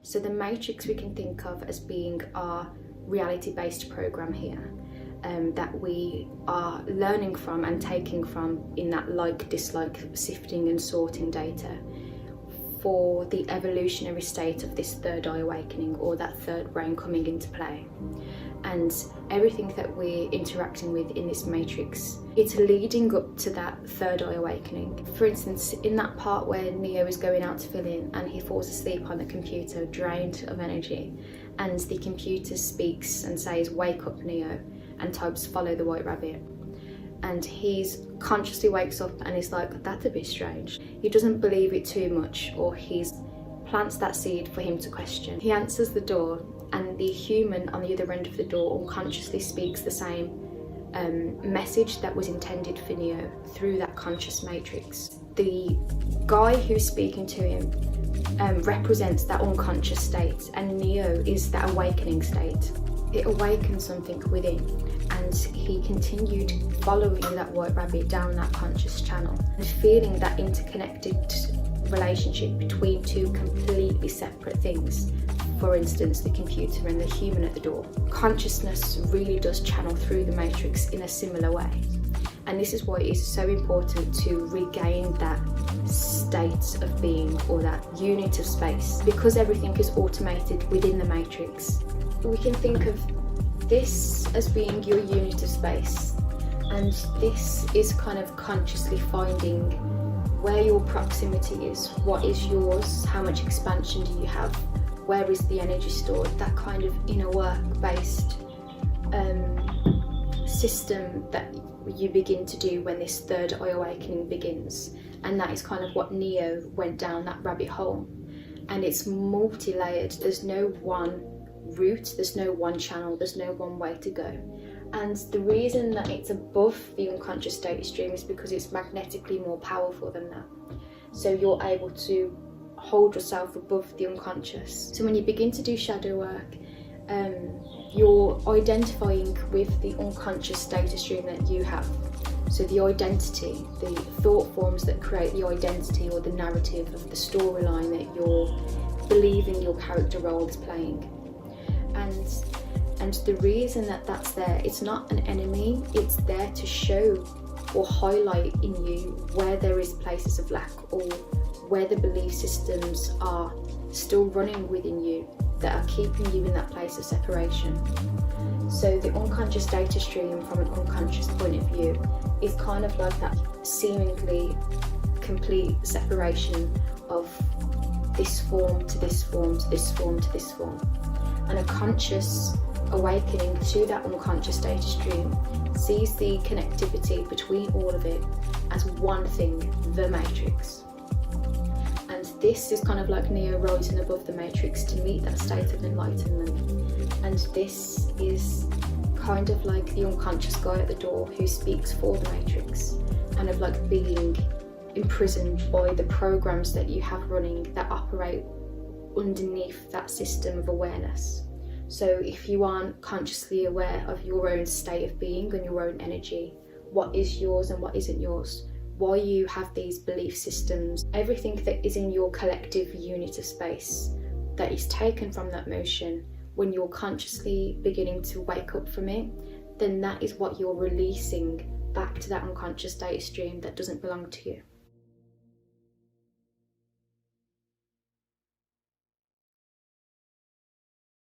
So the matrix we can think of as being our reality-based program here, that we are learning from and taking from in that like-dislike sifting and sorting data for the evolutionary state of this third eye awakening, or that third brain coming into play. And everything that we're interacting with in this matrix, it's leading up to that third eye awakening. For instance, in that part where Neo is going out to fill in and he falls asleep on the computer, drained of energy, and the computer speaks and says, "Wake up, Neo," and types, "Follow the white rabbit." And he's consciously wakes up and is like, "That's a bit strange." He doesn't believe it too much, or he's plants that seed for him to question. He answers the door, and the human on the other end of the door unconsciously speaks the same message that was intended for Neo through that conscious matrix. The guy who's speaking to him represents that unconscious state, and Neo is that awakening state. It awakens something within, and he continued following that white rabbit down that conscious channel and feeling that interconnected relationship between two completely separate things. For instance, the computer and the human at the door. Consciousness really does channel through the matrix in a similar way. And this is why it is so important to regain that state of being, or that unit of space. Because everything is automated within the matrix, we can think of this as being your unit of space. And this is kind of consciously finding where your proximity is, what is yours, how much expansion do you have, where is the energy stored, that kind of inner work-based system that you begin to do when this third eye awakening begins. And that is kind of what Neo went down that rabbit hole. And it's multi-layered. There's no one route, there's no one channel, there's no one way to go. And the reason that it's above the unconscious data stream is because it's magnetically more powerful than that. So you're able to hold yourself above the unconscious. So when you begin to do shadow work, you're identifying with the unconscious data stream that you have. So the identity, the thought forms that create the identity or the narrative of the storyline that you're believing your character role is playing. And the reason that that's there, it's not an enemy, it's there to show or highlight in you where there is places of lack, or where the belief systems are still running within you that are keeping you in that place of separation. So the unconscious data stream from an unconscious point of view is kind of like that seemingly complete separation of this form to this form to this form to this form. And a conscious awakening to that unconscious data stream sees the connectivity between all of it as one thing, the matrix. And this is kind of like Neo rising above the matrix to meet that state of enlightenment. And this is kind of like the unconscious guy at the door who speaks for the matrix, kind of like being imprisoned by the programs that you have running that operate underneath that system of awareness. So if you aren't consciously aware of your own state of being and your own energy, what is yours and what isn't yours, why you have these belief systems, everything that is in your collective unit of space that is taken from that motion, when you're consciously beginning to wake up from it, then that is what you're releasing back to that unconscious data stream that doesn't belong to you.